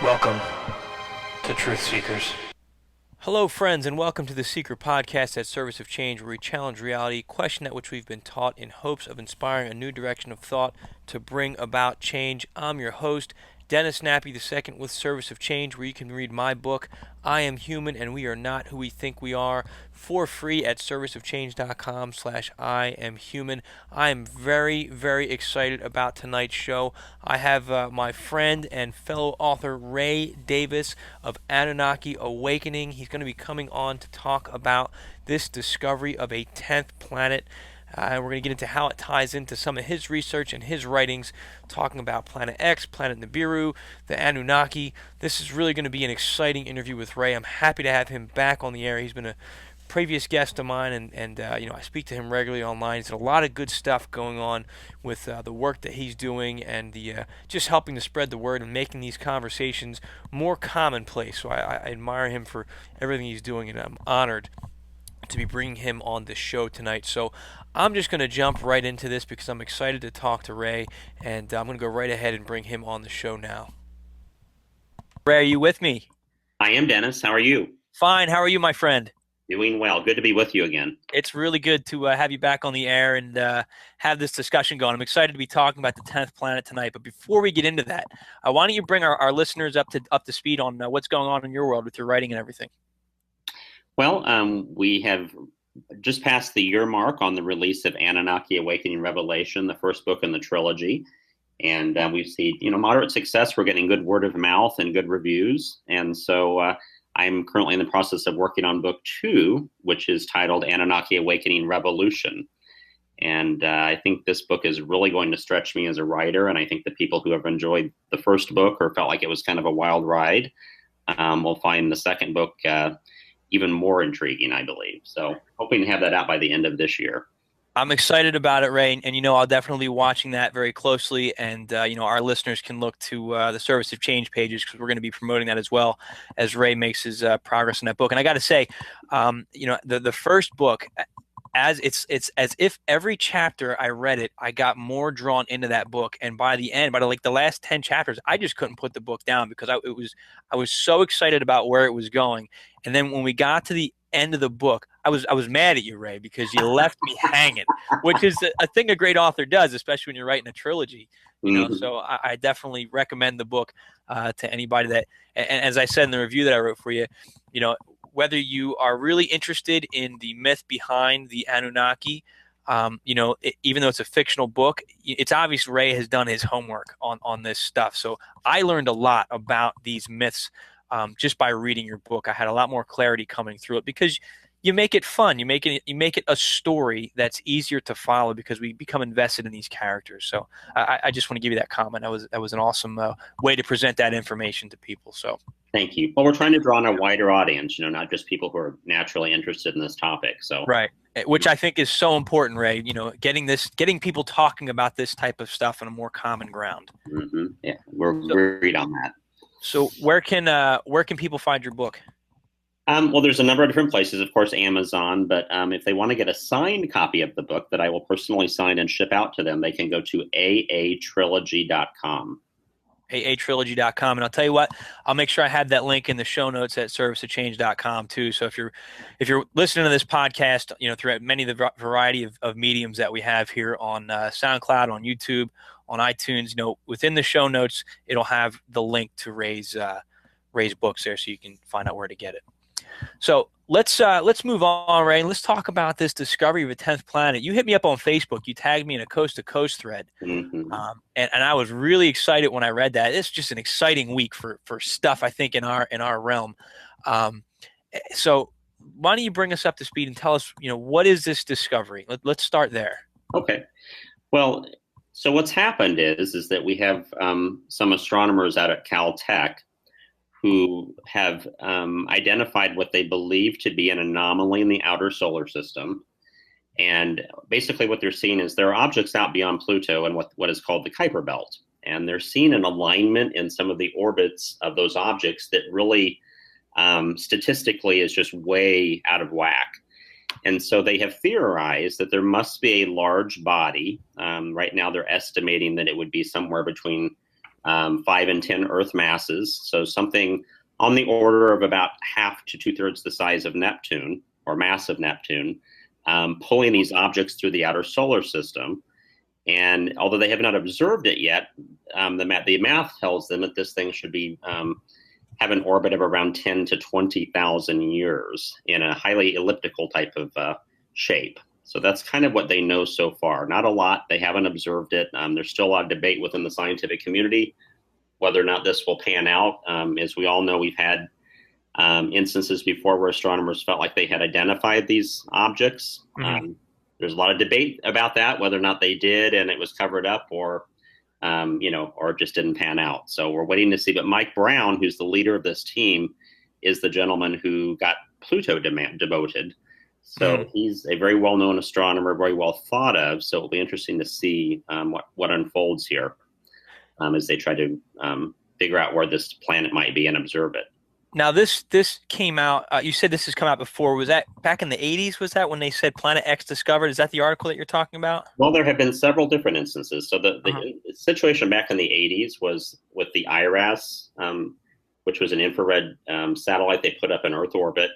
Welcome to Truth Seekers. Hello, friends, and welcome to the Seiker Podcast at Service of Change, where we challenge reality, question that which we've been taught in hopes of inspiring a new direction of thought to bring about change. I'm your host, Dennis Nappy II with Service of Change, where you can read my book, I Am Human and We Are Not Who We Think We Are, for free at serviceofchange.com/IamHuman. I am very, very excited about tonight's show. I have my friend and fellow author Ray Davis of Anunnaki Awakening. He's going to be coming on to talk about this discovery of a 10th planet. We're going to get into how it ties into some of his research and his writings, talking about Planet X, Planet Nibiru, the Anunnaki. This is really going to be an exciting interview with Ray. I'm happy to have him back on the air. He's been a previous guest of mine, and I speak to him regularly online. He's got a lot of good stuff going on with the work that he's doing and the just helping to spread the word and making these conversations more commonplace. So I admire him for everything he's doing, and I'm honored to be bringing him on this show tonight. So I'm just going to jump right into this because I'm excited to talk to Ray, and I'm going to go right ahead and bring him on the show now. Ray, are you with me? I am, Dennis. How are you? Fine. How are you, my friend? Doing well. Good to be with you again. It's really good to have you back on the air and have this discussion going. I'm excited to be talking about the 10th planet tonight. But before we get into that, why don't you bring our listeners up to speed on what's going on in your world with your writing and everything? Well, we have just passed the year mark on the release of Anunnaki Awakening Revelation, the first book in the trilogy. And we've seen, moderate success. We're getting good word of mouth and good reviews. And so I'm currently in the process of working on book 2, which is titled Anunnaki Awakening Revolution. And I think this book is really going to stretch me as a writer. And I think the people who have enjoyed the first book or felt like it was kind of a wild ride will find the second book even more intriguing, I believe. So hoping to have that out by the end of this year. I'm excited about it, Ray, and I'll definitely be watching that very closely, and our listeners can look to the Service of Change pages because we're going to be promoting that as well as Ray makes his progress in that book. And I got to say, the first book, as it's as if every chapter I read it, I got more drawn into that book, and by the end, by the last 10 chapters, I just couldn't put the book down because I was so excited about where it was going. And then when we got to the end of the book, I was mad at you, Ray, because you left me hanging, which is a thing a great author does, especially when you're writing a trilogy. So I definitely recommend the book to anybody that, and as I said in the review that I wrote for you, whether you are really interested in the myth behind the Anunnaki, even though it's a fictional book, it's obvious Ray has done his homework on this stuff. So I learned a lot about these myths just by reading your book. I had a lot more clarity coming through it because you make it fun. You make it a story that's easier to follow because we become invested in these characters. So I just want to give you that comment. That was an awesome way to present that information to people. So thank you. Well, we're trying to draw on a wider audience, not just people who are naturally interested in this topic. So right, which I think is so important, Ray. Getting people talking about this type of stuff on a more common ground. Mm-hmm. Yeah, we're agreed on that. So where can people find your book? Well, there's a number of different places, of course, Amazon, but if they want to get a signed copy of the book that I will personally sign and ship out to them, they can go to aatrilogy.com. aatrilogy.com. And I'll tell you what, I'll make sure I have that link in the show notes at serviceofchange.com too. So if you're listening to this podcast, throughout many of the variety of mediums that we have here on SoundCloud, on YouTube, on iTunes. Within the show notes, it'll have the link to Ray's books there, so you can find out where to get it. So let's move on, Ray. Let's talk about this discovery of a 10th planet. You hit me up on Facebook. You tagged me in a Coast to Coast thread, and I was really excited when I read that. It's just an exciting week for stuff, I think, in our realm. So why don't you bring us up to speed and tell us, what is this discovery? Let's start there. Okay. Well, so what's happened is that we have some astronomers out at Caltech who have identified what they believe to be an anomaly in the outer solar system. And basically what they're seeing is there are objects out beyond Pluto and what is called the Kuiper Belt. And they're seeing an alignment in some of the orbits of those objects that really statistically is just way out of whack. And so they have theorized that there must be a large body. Right now they're estimating that it would be somewhere between 5 and 10 Earth masses. So something on the order of about half to 2/3 the size of Neptune, or mass of Neptune, pulling these objects through the outer solar system. And although they have not observed it yet, the math tells them that this thing should be have an orbit of around 10 to 20,000 years in a highly elliptical type of shape. So that's kind of what they know so far. Not a lot. They haven't observed it. There's still a lot of debate within the scientific community whether or not this will pan out. As we all know, we've had instances before where astronomers felt like they had identified these objects. There's a lot of debate about that, whether or not they did and it was covered up, or it just didn't pan out. So we're waiting to see. But Mike Brown, who's the leader of this team, is the gentleman who got Pluto demoted. So he's a very well-known astronomer, very well thought of. So it'll be interesting to see what unfolds here as they try to figure out where this planet might be and observe it. Now, this came out, you said this has come out before. Was that back in the 80s? Was that when they said Planet X discovered? Is that the article that you're talking about? Well, there have been several different instances. So the situation back in the 80s was with the IRAS, which was an infrared satellite they put up in Earth orbit.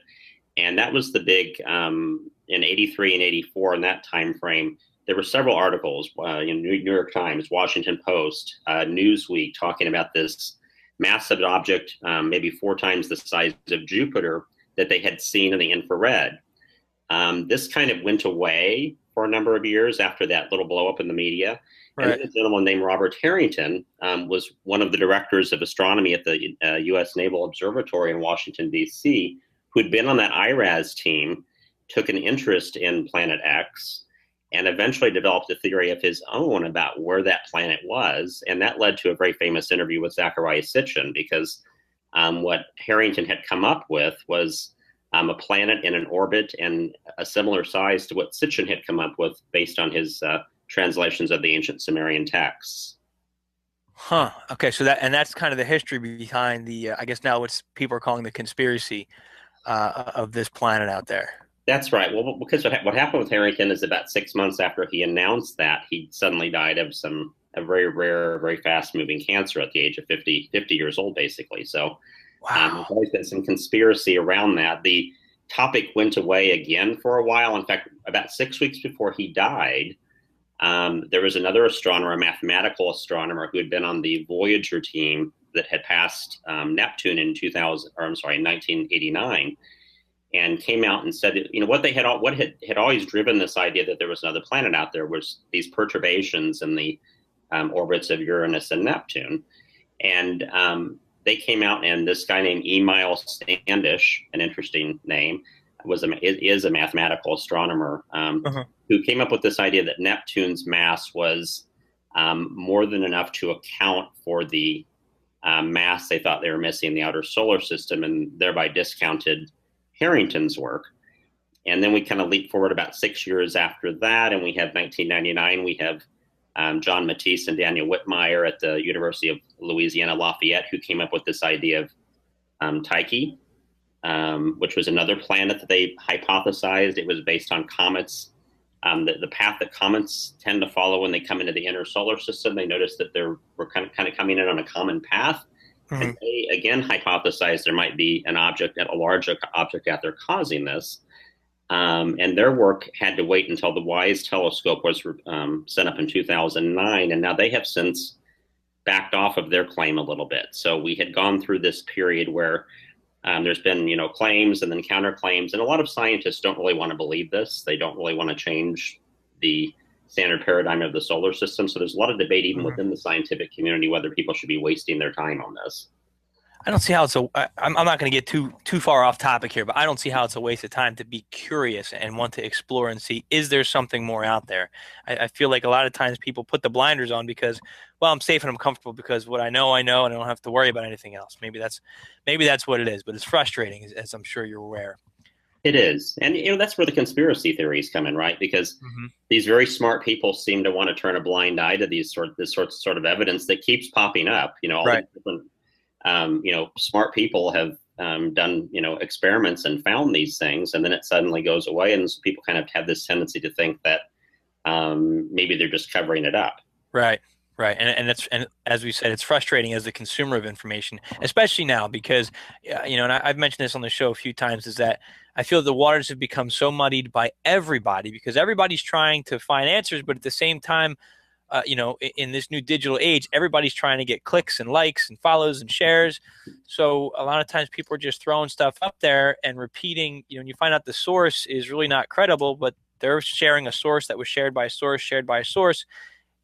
And that was the big, in 83 and 84, in that time frame, there were several articles in New York Times, Washington Post, Newsweek, talking about this massive object, maybe 4 times the size of Jupiter, that they had seen in the infrared. This kind of went away for a number of years after that little blow up in the media. Right. And then a gentleman named Robert Harrington was one of the directors of astronomy at the U.S. Naval Observatory in Washington, D.C., who'd been on that IRAS team, took an interest in Planet X, and eventually developed a theory of his own about where that planet was. And that led to a very famous interview with Zecharia Sitchin, because what Harrington had come up with was a planet in an orbit and a similar size to what Sitchin had come up with based on his translations of the ancient Sumerian texts. Huh. Okay. So that's kind of the history behind the, I guess now what people are calling the conspiracy of this planet out there. That's right. Well, because what happened with Harrington is about 6 months after he announced that, he suddenly died of a very rare, very fast-moving cancer at the age of 50 years old, basically. So there's always been some conspiracy around that. The topic went away again for a while. In fact, about 6 weeks before he died, there was another astronomer, a mathematical astronomer, who had been on the Voyager team that had passed Neptune in 1989. And came out and said, what had always driven this idea that there was another planet out there was these perturbations in the orbits of Uranus and Neptune. And they came out, and this guy named Emil Standish, an interesting name, is a mathematical astronomer who came up with this idea that Neptune's mass was more than enough to account for the mass they thought they were missing in the outer solar system, and thereby discounted Harrington's work. And then we kind of leap forward about 6 years after that, and we have 1999. We have John Matisse and Daniel Whitmire at the University of Louisiana Lafayette, who came up with this idea of Tyche, which was another planet that they hypothesized. It was based on comets. The path that comets tend to follow when they come into the inner solar system, they noticed that we're kind of coming in on a common path. And they again hypothesized there might be a large object out there causing this. And their work had to wait until the WISE telescope was sent up in 2009, and now they have since backed off of their claim a little bit. So we had gone through this period where there's been, claims and then counterclaims, and a lot of scientists don't really want to believe this. They don't really want to change the standard paradigm of the solar system. So there's a lot of debate even within the scientific community whether people should be wasting their time on this. I don't see how it's I'm not going to get too far off topic here, but I don't see how it's a waste of time to be curious and want to explore and see, is there something more out there? I feel like a lot of times people put the blinders on because, well, I'm safe and I'm comfortable because what I know, and I don't have to worry about anything else. Maybe that's what it is, but it's frustrating, as I'm sure you're aware. It is. And, that's where the conspiracy theories come in, right? Because these very smart people seem to want to turn a blind eye to this sort of evidence that keeps popping up. All right. the different, smart people have done, experiments and found these things, and then it suddenly goes away. And so people kind of have this tendency to think that maybe they're just covering it up. Right. Right. And as we said, it's frustrating as the consumer of information, especially now because, and I've mentioned this on the show a few times, is that I feel the waters have become so muddied by everybody because everybody's trying to find answers. But at the same time, in this new digital age, everybody's trying to get clicks and likes and follows and shares. So a lot of times people are just throwing stuff up there and repeating, and you find out the source is really not credible, but they're sharing a source that was shared by a source, shared by a source.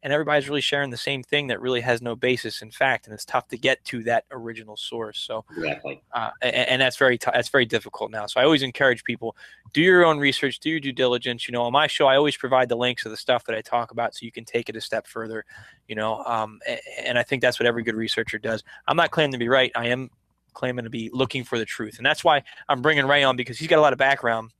And everybody's really sharing the same thing that really has no basis in fact, and it's tough to get to that original source. So, exactly. And that's that's very difficult now. So I always encourage people, do your own research, do your due diligence. On my show, I always provide the links of the stuff that I talk about, so you can take it a step further. And I think that's what every good researcher does. I'm not claiming to be right. I am claiming to be looking for the truth, and that's why I'm bringing Ray on, because he's got a lot of background,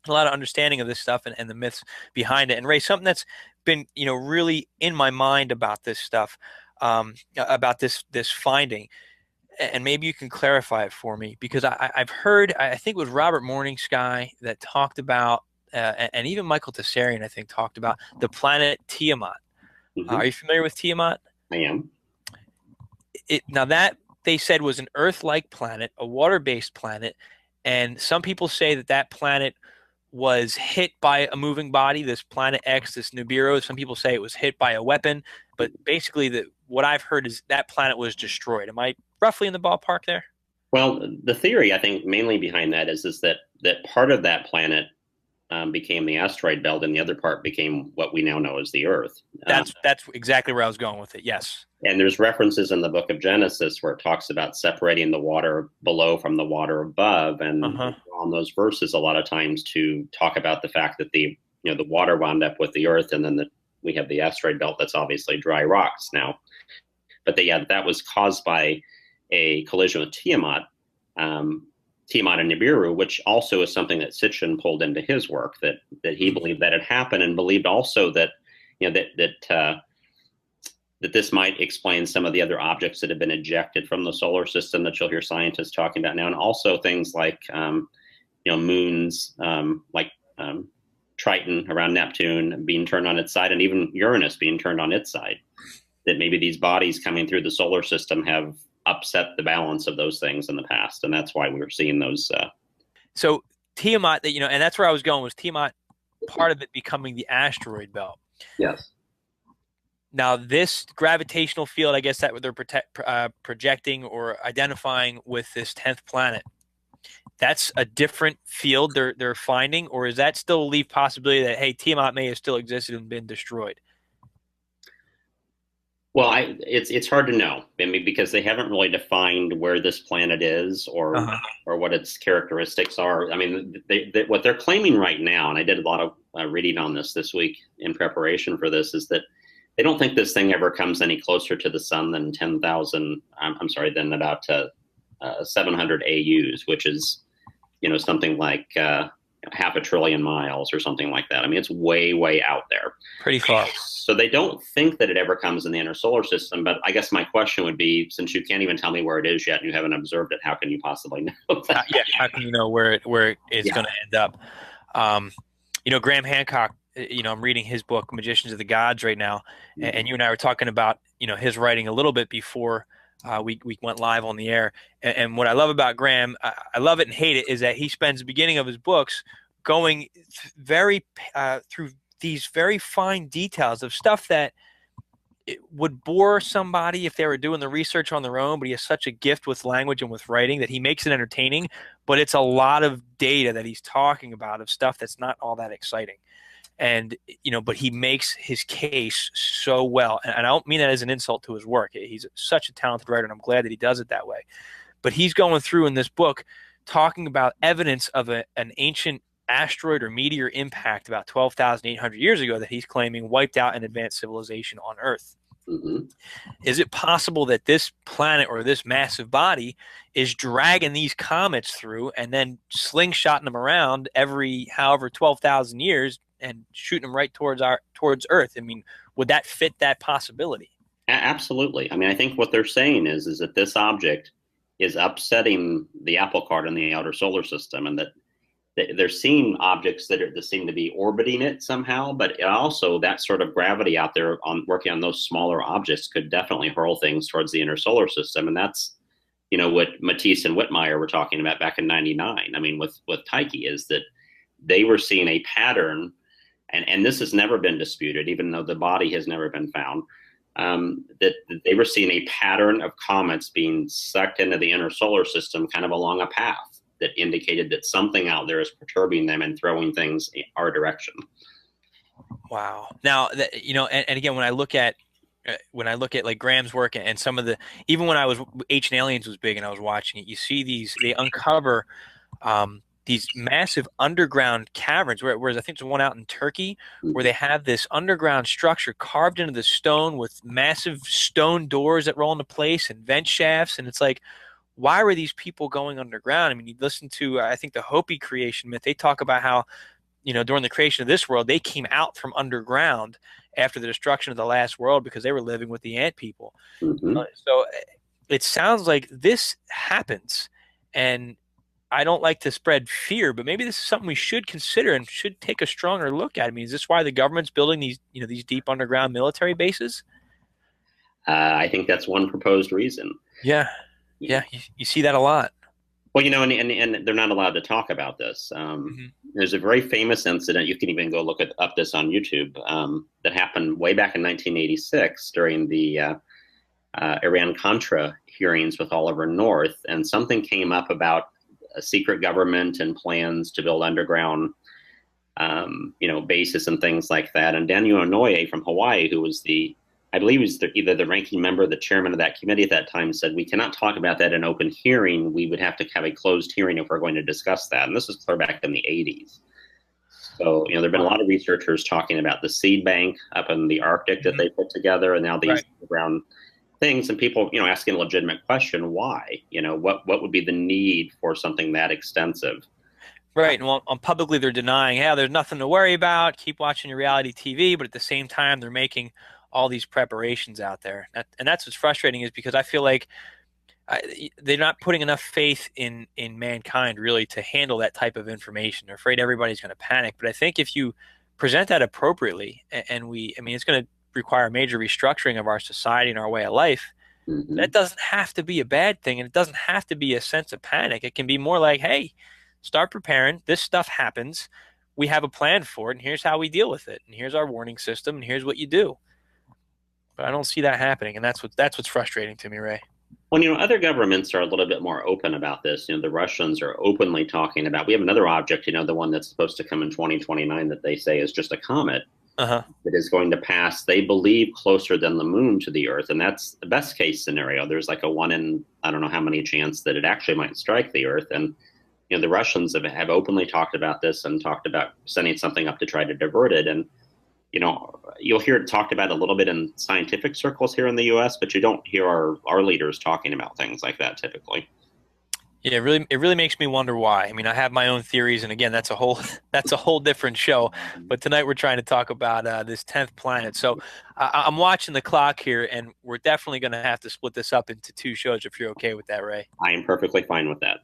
a lot of understanding of this stuff and the myths behind it. And Ray, something that's been really in my mind about this stuff, about this finding, and maybe you can clarify it for me, because I've heard, I think it was Robert Morningsky that talked about, and even Michael Tessarian, I think, talked about the planet Tiamat. Are you familiar with Tiamat? I am. Now that they said was an Earth-like planet, a water-based planet, and some people say that planet was hit by a moving body, this planet X, this Nibiru. Some people say it was hit by a weapon, but basically what I've heard is that planet was destroyed. Am I roughly in the ballpark there? Well, the theory, I think, mainly behind that is that part of that planet became the asteroid belt, and the other part became what we now know as the Earth. That's exactly where I was going with it. Yes. And there's references in the book of Genesis where it talks about separating the water below from the water above, and on those verses a lot of times to talk about the fact that the water wound up with the Earth, and then we have the asteroid belt that's obviously dry rocks now. But that was caused by a collision with Tiamat. Tiamat and Nibiru, which also is something that Sitchin pulled into his work, that he believed that had happened, and believed also that that this might explain some of the other objects that have been ejected from the solar system that you'll hear scientists talking about now, and also things like moons like Triton around Neptune being turned on its side, and even Uranus being turned on its side. That maybe these bodies coming through the solar system have upset the balance of those things in the past, and that's why we're seeing those. So Tiamat, and that's where I was going, was Tiamat part of it becoming the asteroid belt? Yes. Now, this gravitational field, I guess that they're projecting or identifying with this 10th planet, that's a different field they're finding, or is that still a leave possibility that, hey, Tiamat may have still existed and been destroyed? Well, it's hard to know, because they haven't really defined where this planet is or what its characteristics are. I mean, what they're claiming right now, and I did a lot of reading on this week in preparation for this, is that they don't think this thing ever comes any closer to the sun than than about 700 AUs, which is, something like half a trillion miles or something like that. I mean, it's way, way out there. Pretty far. So they don't think that it ever comes in the inner solar system. But I guess my question would be, since you can't even tell me where it is yet and you haven't observed it, how can you possibly know that? How can you know where it's going to end up? Graham Hancock, I'm reading his book, Magicians of the Gods, right now. And you and I were talking about, his writing a little bit before we went live on the air. And what I love about Graham, I love it and hate it, is that he spends the beginning of his books going very through these very fine details of stuff that it would bore somebody if they were doing the research on their own, but he has such a gift with language and with writing that he makes it entertaining, but it's a lot of data that he's talking about of stuff that's not all that exciting. And, but he makes his case so well. And I don't mean that as an insult to his work. He's such a talented writer, and I'm glad that he does it that way. But he's going through in this book talking about evidence of an ancient asteroid or meteor impact about 12,800 years ago that he's claiming wiped out an advanced civilization on Earth. Mm-hmm. Is it possible that this planet or this massive body is dragging these comets through and then slingshotting them around every however 12,000 years and shooting them right towards Earth? I mean, would that fit that possibility? Absolutely. I mean, I think what they're saying is that this object is upsetting the apple cart in the outer solar system, and that they're seeing objects that seem to be orbiting it somehow, but also that sort of gravity out there working on those smaller objects could definitely hurl things towards the inner solar system. And that's, what Matisse and Whitmire were talking about back in '99. I mean, with Tyche, is that they were seeing a pattern, and this has never been disputed, even though the body has never been found, that they were seeing a pattern of comets being sucked into the inner solar system kind of along a path that indicated that something out there is perturbing them and throwing things in our direction. Wow. Now, and again, when I look at like Graham's work and some of the, even when I was Ancient Aliens was big and I was watching it, you see they uncover these massive underground caverns. Whereas I think there's one out in Turkey where they have this underground structure carved into the stone with massive stone doors that roll into place and vent shafts, and it's like, why were these people going underground? I mean, you listen to, I think, the Hopi creation myth. They talk about how, during the creation of this world, they came out from underground after the destruction of the last world because they were living with the ant people. Mm-hmm. So it sounds like this happens. And I don't like to spread fear, but maybe this is something we should consider and should take a stronger look at. I mean, is this why the government's building these, these deep underground military bases? I think that's one proposed reason. Yeah. Yeah, you see that a lot. Well, and they're not allowed to talk about this. There's a very famous incident. You can even go look up this on YouTube that happened way back in 1986 during the Iran-Contra hearings with Oliver North, and something came up about a secret government and plans to build underground, bases and things like that. And Daniel Inouye from Hawaii, who was I believe he was either the ranking member or the chairman of that committee at that time, said, we cannot talk about that in open hearing. We would have to have a closed hearing if we're going to discuss that. And this is clear back in the 80s. So, there have been a lot of researchers talking about the seed bank up in the Arctic that they put together, and now these underground things, and people, asking a legitimate question, why? What would be the need for something that extensive? Right. And publicly they're denying, yeah, there's nothing to worry about. Keep watching your reality TV. But at the same time, they're making all these preparations out there. And that's what's frustrating, is because I feel like they're not putting enough faith in mankind really to handle that type of information. They're afraid everybody's going to panic. But I think if you present that appropriately, and it's going to require major restructuring of our society and our way of life. Mm-hmm. That doesn't have to be a bad thing, and it doesn't have to be a sense of panic. It can be more like, hey, start preparing. This stuff happens. We have a plan for it, and here's how we deal with it. And here's our warning system, and here's what you do. But I don't see that happening, and that's what's frustrating to me, Ray. Well, other governments are a little bit more open about this. The Russians are openly talking about, we have another object, the one that's supposed to come in 2029 that they say is just a comet that is going to pass, they believe, closer than the moon to the Earth. And that's the best case scenario. There's like a 1 in, I don't know how many chance that it actually might strike the Earth. And, the Russians have openly talked about this and talked about sending something up to try to divert it. And, you'll hear it talked about a little bit in scientific circles here in the U.S., but you don't hear our leaders talking about things like that typically. Yeah, it really makes me wonder why. I mean, I have my own theories, and again, that's a whole different show. But tonight we're trying to talk about this 10th planet. So I'm watching the clock here, and we're definitely going to have to split this up into 2 shows if you're okay with that, Ray. I am perfectly fine with that.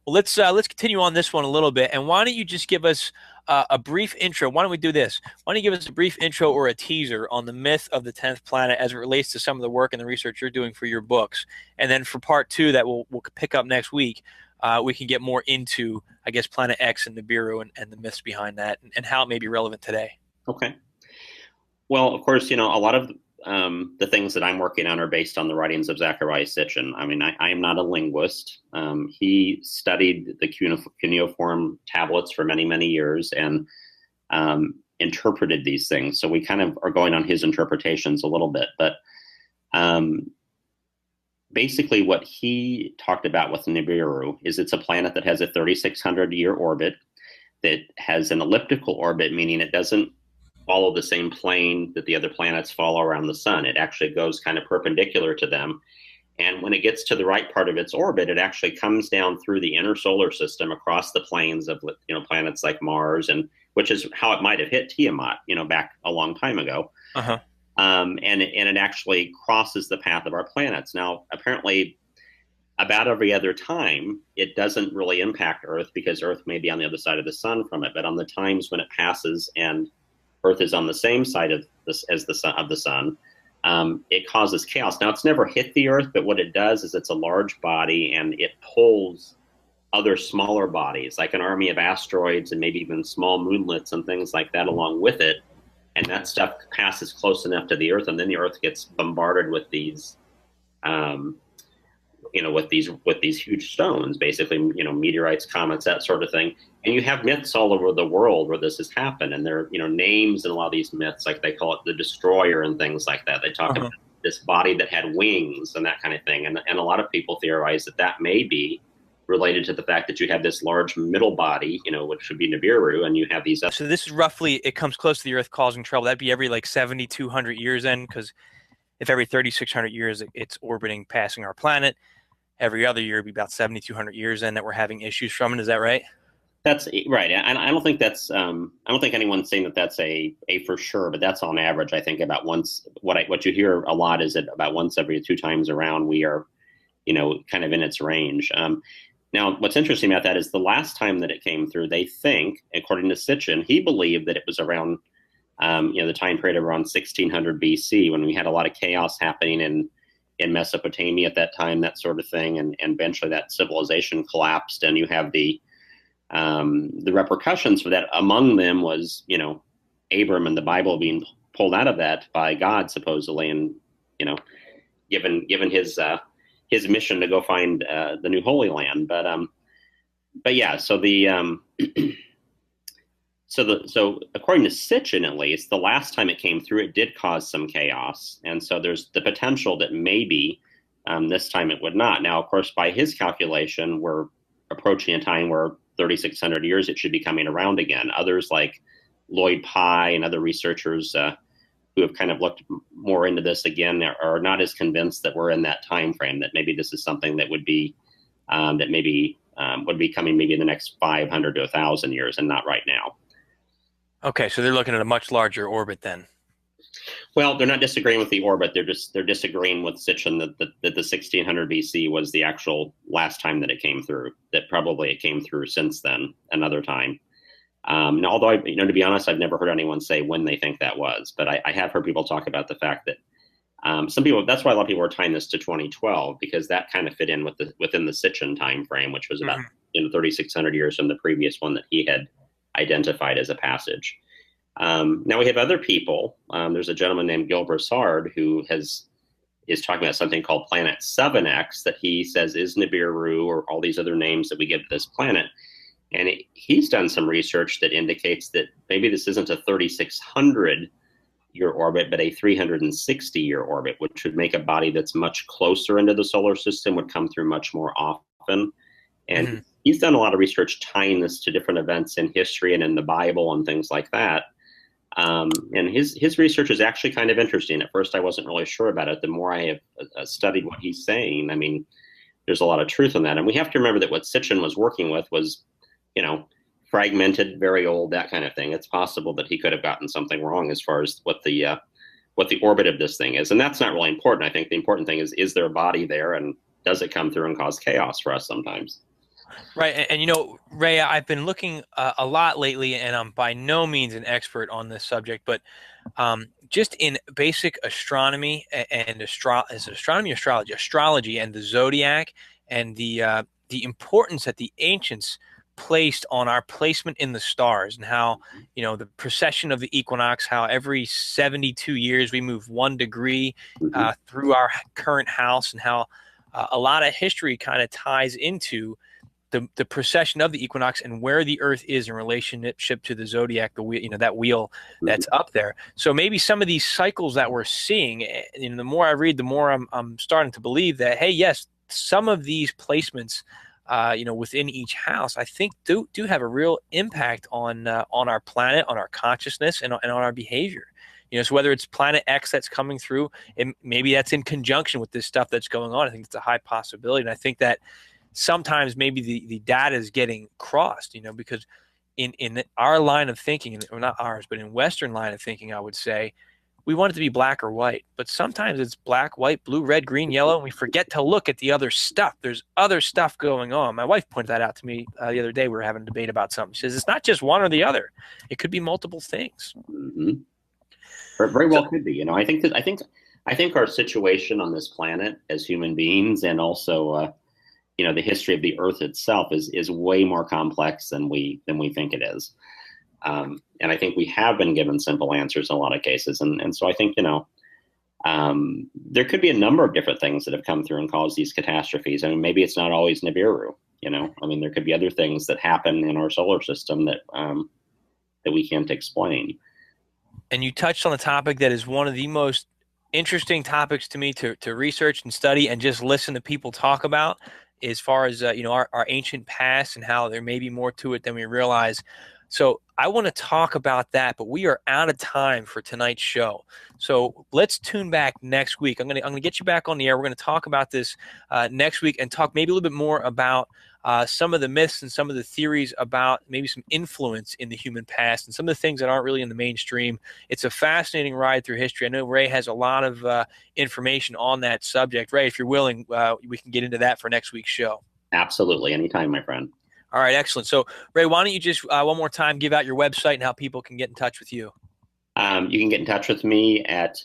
Well, let's continue on this one a little bit. And why don't you just give us a brief intro? Why don't we do this? Why don't you give us a brief intro or a teaser on the myth of the 10th planet as it relates to some of the work and the research you're doing for your books? And then for part 2 that we'll pick up next week, we can get more into, I guess, Planet X and Nibiru and the myths behind that, and how it may be relevant today. Okay. Well, of course, a lot of the things that I'm working on are based on the writings of Zecharia Sitchin. I mean, I am not a linguist. He studied the cuneiform tablets for many, many years and interpreted these things. So we kind of are going on his interpretations a little bit. But basically what he talked about with Nibiru is it's a planet that has a 3,600-year orbit that has an elliptical orbit, meaning it doesn't follow the same plane that the other planets follow around the sun. It actually goes kind of perpendicular to them. And when it gets to the right part of its orbit, it actually comes down through the inner solar system across the planes of planets like Mars, and which is how it might have hit Tiamat, back a long time ago. Uh-huh. And it actually crosses the path of our planets. Now, apparently, about every other time, it doesn't really impact Earth because Earth may be on the other side of the sun from it. But on the times when it passes and Earth is on the same side of this as the sun, it causes chaos. Now, it's never hit the Earth, but what it does is it's a large body and it pulls other smaller bodies, like an army of asteroids and maybe even small moonlets and things like that along with it. And that stuff passes close enough to the Earth, and then the Earth gets bombarded with these, with these huge stones, basically, meteorites, comets, that sort of thing. And you have myths all over the world where this has happened, and there are, names in a lot of these myths, like they call it the Destroyer and things like that. They talk about this body that had wings and that kind of thing. And a lot of people theorize that may be related to the fact that you have this large middle body, which would be Nibiru, and you have these. So this is roughly, it comes close to the Earth causing trouble. That'd be every 7,200 years then, because if every 3,600 years it's orbiting, passing our planet, every other year it'd be about 7,200 years then that we're having issues from it. Is that right? That's right. And I don't think that's, I don't think anyone's saying that that's a for sure, but that's on average. I think about once, what you hear a lot is that about once every 2 times around, we are, kind of in its range. Now, what's interesting about that is the last time that it came through, they think, according to Sitchin, he believed that it was around, the time period of around 1600 BC, when we had a lot of chaos happening in Mesopotamia at that time, that sort of thing, and eventually that civilization collapsed, and you have the repercussions for that. Among them was, Abram and the Bible being pulled out of that by God, supposedly, and given his mission to go find the new Holy Land. But yeah, so so according to Sitchin, at least, the last time it came through, it did cause some chaos, and so there's the potential that maybe this time it would not. Now, of course, by his calculation, we're approaching a time where 3,600 years it should be coming around again. Others like Lloyd Pye and other researchers who have kind of looked more into this again are not as convinced that we're in that time frame, that maybe this is something that would be would be coming maybe in the next 500 to 1,000 years, and not right now. Okay, so they're looking at a much larger orbit then. Well, they're not disagreeing with the orbit. They're disagreeing with Sitchin that the 1600 BC was the actual last time that it came through. That probably it came through since then another time. Now, although to be honest, I've never heard anyone say when they think that was, but I have heard people talk about the fact that some people. That's why a lot of people are tying this to 2012, because that kind of fit in within the Sitchin time frame, which was about 3,600 years from the previous one that he had identified as a passage. Now we have other people. There's a gentleman named Gil Broussard who is talking about something called Planet 7X that he says is Nibiru, or all these other names that we give to this planet. And he's done some research that indicates that maybe this isn't a 3,600-year orbit, but a 360-year orbit, which would make a body that's much closer into the solar system, would come through much more often. And he's done a lot of research tying this to different events in history and in the Bible and things like that. And his research is actually kind of interesting. At first, I wasn't really sure about it. The more I have studied what he's saying, I mean, there's a lot of truth in that. And we have to remember that what Sitchin was working with was, fragmented, very old, that kind of thing. It's possible that he could have gotten something wrong as far as what the orbit of this thing is. And that's not really important. I think the important thing is there a body there, and does it come through and cause chaos for us sometimes? Right. And Ray, I've been looking a lot lately, and I'm by no means an expert on this subject, but just in basic astronomy and astrology, and the zodiac, and the the importance that the ancients placed on our placement in the stars, and how, the precession of the equinox, how every 72 years we move 1 degree through our current house, and how a lot of history kind of ties into the precession of the equinox and where the Earth is in relationship to the zodiac, the wheel, that wheel that's up there. So maybe some of these cycles that we're seeing, the more I read, the more I'm starting to believe that, hey, yes, some of these placements, within each house, I think do have a real impact on our planet, on our consciousness, and on our behavior. So whether it's Planet X that's coming through, and maybe that's in conjunction with this stuff that's going on, I think it's a high possibility. And I think that sometimes maybe the data is getting crossed, because in our line of thinking, or not ours, but in Western line of thinking, I would say we want it to be black or white, but sometimes it's black, white, blue, red, green, yellow, and we forget to look at the other stuff. There's other stuff going on. My wife pointed that out to me the other day. We were having a debate about something. She says, it's not just one or the other. It could be multiple things. Mm-hmm. Very well could be. I think our situation on this planet as human beings, and also the history of the Earth itself is way more complex than we think it is. And I think we have been given simple answers in a lot of cases. And so I think, there could be a number of different things that have come through and caused these catastrophes. I mean, maybe it's not always Nibiru, there could be other things that happen in our solar system that we can't explain. And you touched on a topic that is one of the most interesting topics to me to research and study and just listen to people talk about, as far as, our ancient past and how there may be more to it than we realize. So I want to talk about that, but we are out of time for tonight's show. So let's tune back next week. I'm gonna get you back on the air. We're going to talk about this next week, and talk maybe a little bit more about some of the myths and some of the theories about maybe some influence in the human past and some of the things that aren't really in the mainstream. It's a fascinating ride through history. I know Ray has a lot of information on that subject. Ray, if you're willing, we can get into that for next week's show. Absolutely. Anytime, my friend. All right, excellent. So, Ray, why don't you just one more time give out your website and how people can get in touch with you? You can get in touch with me at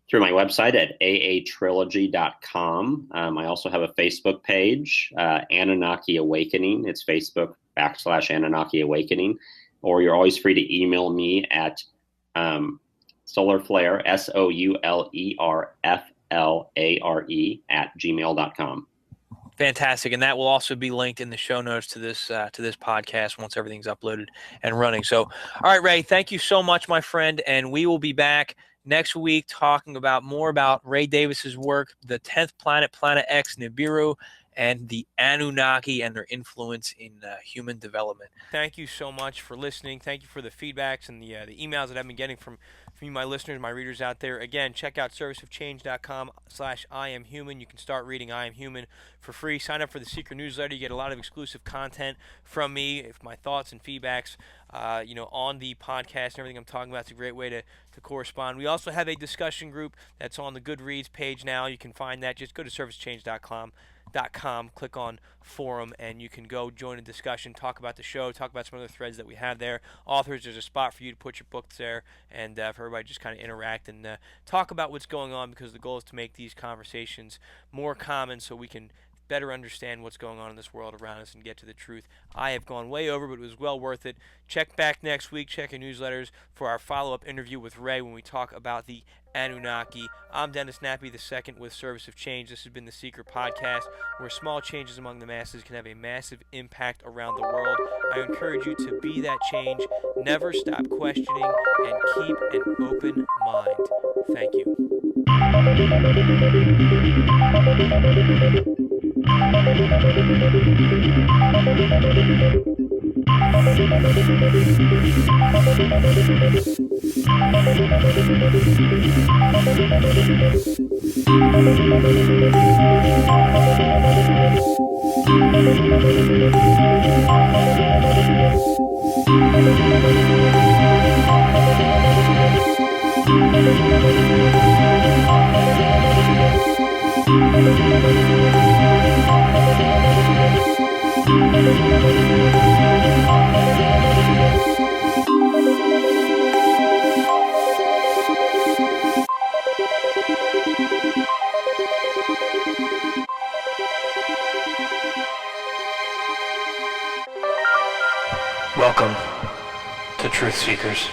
through my website at aatrilogy.com. I also have a Facebook page, Anunnaki Awakening. It's Facebook.com/Anunnaki Awakening. Or you're always free to email me at solarflare, SOULERFLARE @gmail.com. Fantastic. And that will also be linked in the show notes to this podcast once everything's uploaded and running. So, all right, Ray, thank you so much, my friend. And we will be back next week talking about more about Ray Davis's work, the 10th planet, Planet X, Nibiru, and the Anunnaki and their influence in human development. Thank you so much for listening. Thank you for the feedbacks and the emails that I've been getting from you, my listeners, my readers out there. Again, check out serviceofchange.com/IamHuman. You can start reading I Am Human for free. Sign up for the Seiker newsletter. You get a lot of exclusive content from me, if my thoughts and feedbacks, on the podcast and everything I'm talking about. It's a great way to correspond. We also have a discussion group that's on the Goodreads page now. You can find that. Just go to servicechange.com, click on forum, and you can go join a discussion, talk about the show, talk about some other threads that we have there. Authors, there's a spot for you to put your books there, and for everybody just kind of interact and talk about what's going on, because the goal is to make these conversations more common so we can better understand what's going on in this world around us and get to the truth. I have gone way over, but it was well worth it. Check back next week. Check your newsletters for our follow-up interview with Ray when we talk about the Anunnaki. I'm Dennis Nappy II with Service of Change. This has been the Seiker Podcast, where small changes among the masses can have a massive impact around the world. I encourage you to be that change. Never stop questioning and keep an open mind. Thank you. Welcome to Truth Seekers.